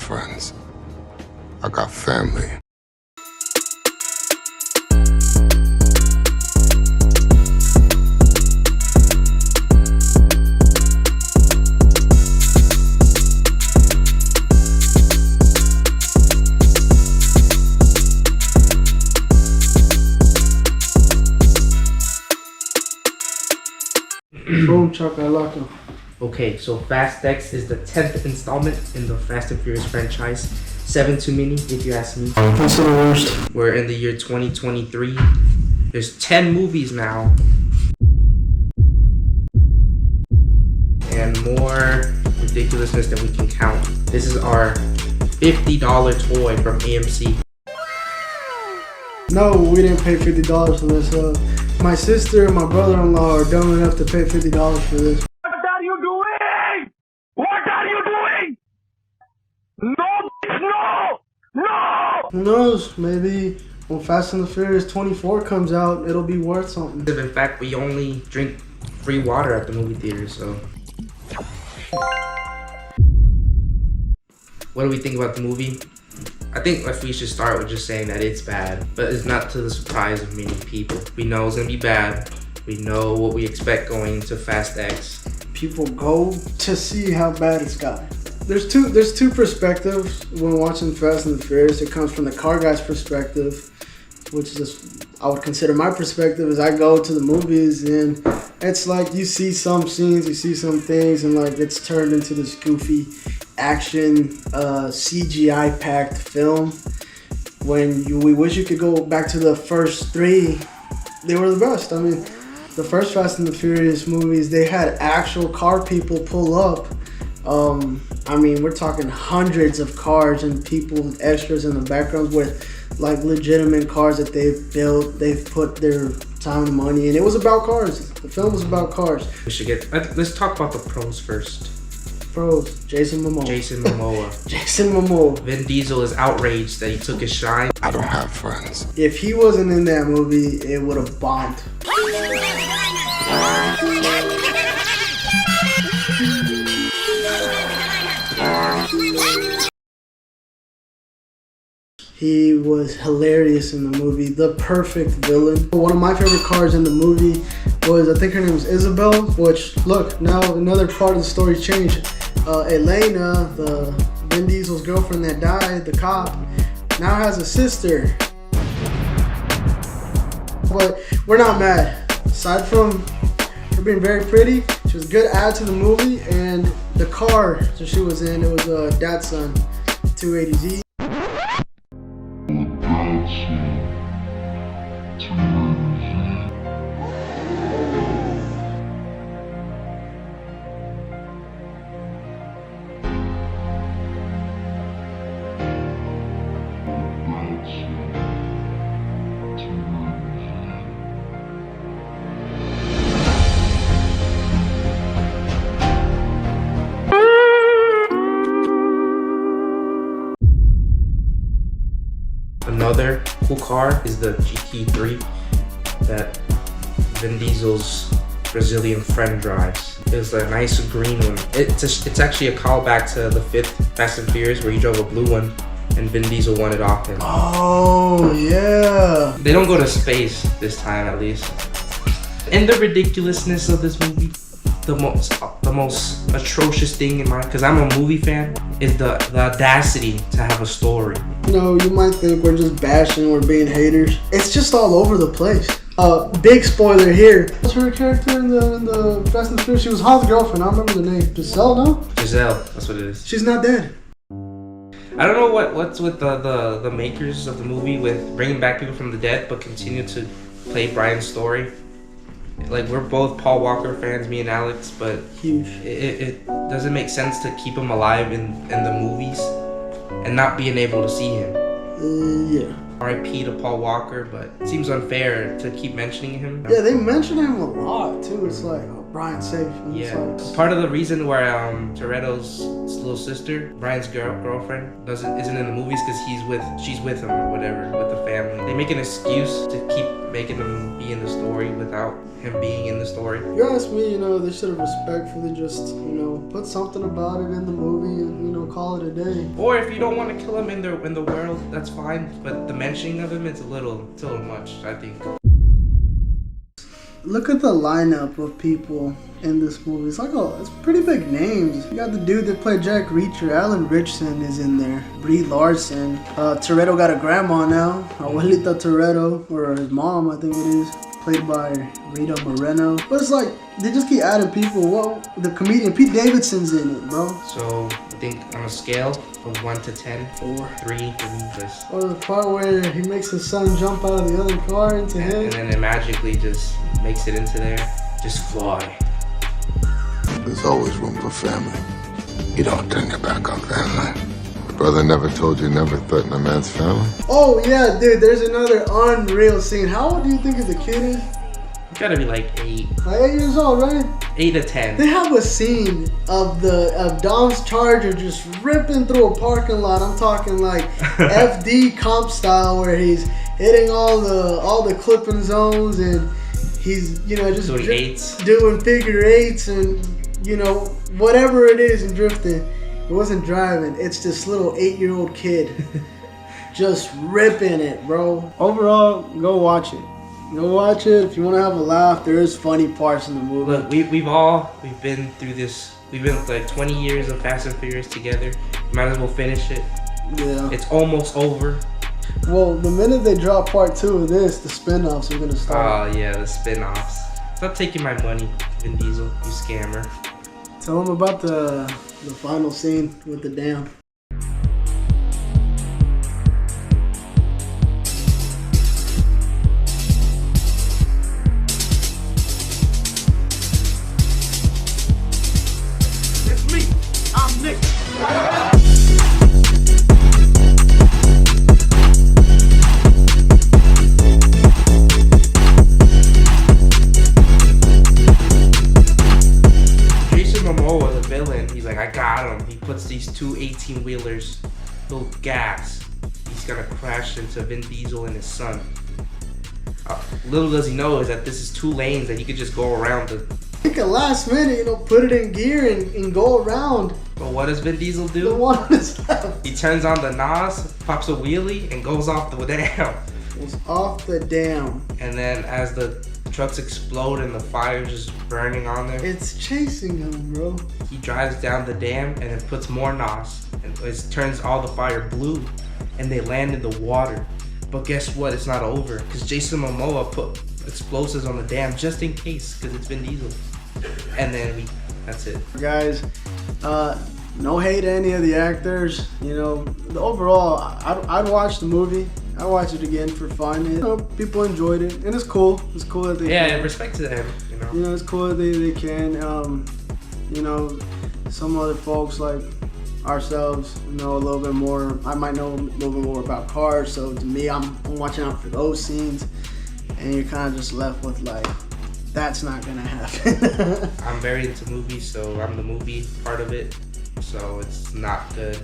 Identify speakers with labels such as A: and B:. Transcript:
A: friends. I got family.
B: Boom chakalaka.
C: Okay, so Fast X is the 10th installment in the Fast and Furious franchise. 7 too many, if you ask me.
B: That's the worst.
C: We're in the year 2023. There's 10 movies now. And more ridiculousness than we can count. This is our $50 toy from AMC.
B: No, we didn't pay $50 for this. My sister and my brother-in-law are dumb enough to pay $50 for this.
D: What are you doing? What are you doing? No! No!
B: Who knows? Maybe when Fast and the Furious 24 comes out, it'll be worth something.
C: In fact, we only drink free water at the movie theater, so. What do we think about the movie? I think if we should start with just saying that it's bad, but it's not to the surprise of many people. We know it's gonna be bad. We know what we expect going into Fast X.
B: People go to see how bad it's got. There's two perspectives when watching Fast and the Furious. It comes from the car guy's perspective, which is, I would consider my perspective, is I go to the movies and it's like you see some scenes, you see some things, and like it's turned into this goofy action CGI packed film. When we wish you could go back to the first three, they were the best. I mean, the first Fast and the Furious movies, they had actual car people pull up. I mean, we're talking hundreds of cars and people, extras in the background with like legitimate cars that they've built. They've put their time and money, and it was about cars. The film was about cars.
C: We should let's talk about the pros first.
B: Pros: Jason Momoa.
C: Jason Momoa.
B: Jason Momoa.
C: Vin Diesel is outraged that he took his shine.
A: I don't have friends.
B: If he wasn't in that movie, it would have bombed. He was hilarious in the movie, the perfect villain. One of my favorite cars in the movie was, I think her name was Isabel, which, look, now another part of the story changed. Elena, the Vin Diesel's girlfriend that died, the cop, now has a sister. But we're not mad. Aside from her being very pretty, she was a good add to the movie, and the car that she was in, it was a Datsun 280Z.
C: Another cool car is the GT3 that Vin Diesel's Brazilian friend drives. It's a nice green one. It's actually a callback to the 5th Fast and Furious where he drove a blue one and Vin Diesel won it off him.
B: Oh, yeah.
C: They don't go to space this time, at least. And the ridiculousness of this movie, the most atrocious thing in my, because I'm a movie fan, is the audacity to have a story.
B: You know, you might think we're just bashing, we're being haters. It's just all over the place. Big spoiler here. What's her character in the Fast and the Furious? She was Han's girlfriend. I don't remember the name. Giselle, no?
C: Giselle, that's what it is.
B: She's not dead.
C: I don't know what's with the makers of the movie with bringing back people from the dead, but continue to play Brian's story. Like, we're both Paul Walker fans, me and Alex, but
B: Huge.
C: It doesn't make sense to keep him alive in the movies and not being able to see him.
B: Yeah.
C: R.I.P. to Paul Walker, but it seems unfair to keep mentioning him.
B: Yeah, they mention him a lot too. It's like, Brian's safe. And it's
C: Yeah,
B: like,
C: part of the reason where Toretto's little sister, Brian's girlfriend, isn't in the movies because she's with him or whatever, with the family. They make an excuse to keep making him be in the story without him being in the story.
B: if you ask me, they should have respectfully just, put something about it in the movie and, call it a day.
C: Or if you don't want to kill him in the world, that's fine. But the mentioning of him is a little much, I think.
B: Look at the lineup of people in this movie. It's pretty big names. You got the dude that played Jack Reacher, Alan Richson is in there. Brie Larson. Toretto got a grandma now, Abuelita Toretto, or his mom, I think it is, played by Rita Moreno. But it's like they just keep adding people. Well, the comedian Pete Davidson's in it, bro.
C: So I think on a scale of 1 to 10, 4, 3 for me, just.
B: Or the part where he makes his son jump out of the other car into him.
C: And then it magically just makes it into there. Just fly.
A: There's always room for family. You don't turn your back on family. Brother never told you never threaten a man's family?
B: Oh yeah, dude, there's another unreal scene. How old do you think the kid is?
C: You gotta be like 8.
B: Like 8 years old, right?
C: 8 to 10.
B: They have a scene of Dom's Charger just ripping through a parking lot. I'm talking like FD comp style, where he's hitting all the clipping zones, and he's just
C: Doing eights.
B: doing figure eights, and whatever it is, and drifting. It wasn't driving. It's this little 8-year-old kid just ripping it, bro. Overall, go watch it. Go watch it if you want to have a laugh. There is funny parts in the movie.
C: Look, we've been through this. We've been like 20 years of Fast and Furious together. Might as well finish it.
B: Yeah.
C: It's almost over.
B: Well, the minute they drop part 2 of this, the spin-offs are gonna start.
C: Oh yeah, the spin-offs. Stop taking my money, Vin Diesel, you scammer.
B: Tell them about the final scene with the dam.
D: It's me. I'm Nick.
C: The villain, he's like, I got him. He puts these 2 18-wheelers full of gas. He's gonna crash into Vin Diesel and his son. Little does he know is that this is 2 lanes that he could just go around.
B: Think at last minute, put it in gear and go around.
C: But what does Vin Diesel
B: The
C: do?
B: one on his left.
C: He turns on the NOS, pops a wheelie, and goes off the dam.
B: It's off the dam.
C: And then as the trucks explode and the fire's just burning on there,
B: It's chasing him, bro.
C: he drives down the dam and then puts more NOS and it turns all the fire blue, and they land in the water. But guess what? It's not over because Jason Momoa put explosives on the dam just in case, because it's Vin Diesel. And then that's it.
B: Guys, no hate to any of the actors. The overall, I'd watch the movie. I watch it again for fun. People enjoyed it, and it's cool. It's cool that they.
C: Yeah,
B: can.
C: respect to them.
B: It's cool that they can. Some other folks like ourselves know a little bit more. I might know a little bit more about cars, so to me, I'm watching out for those scenes, and you're kind of just left with like, that's not gonna happen.
C: I'm very into movies, so I'm the movie part of it. So it's not good.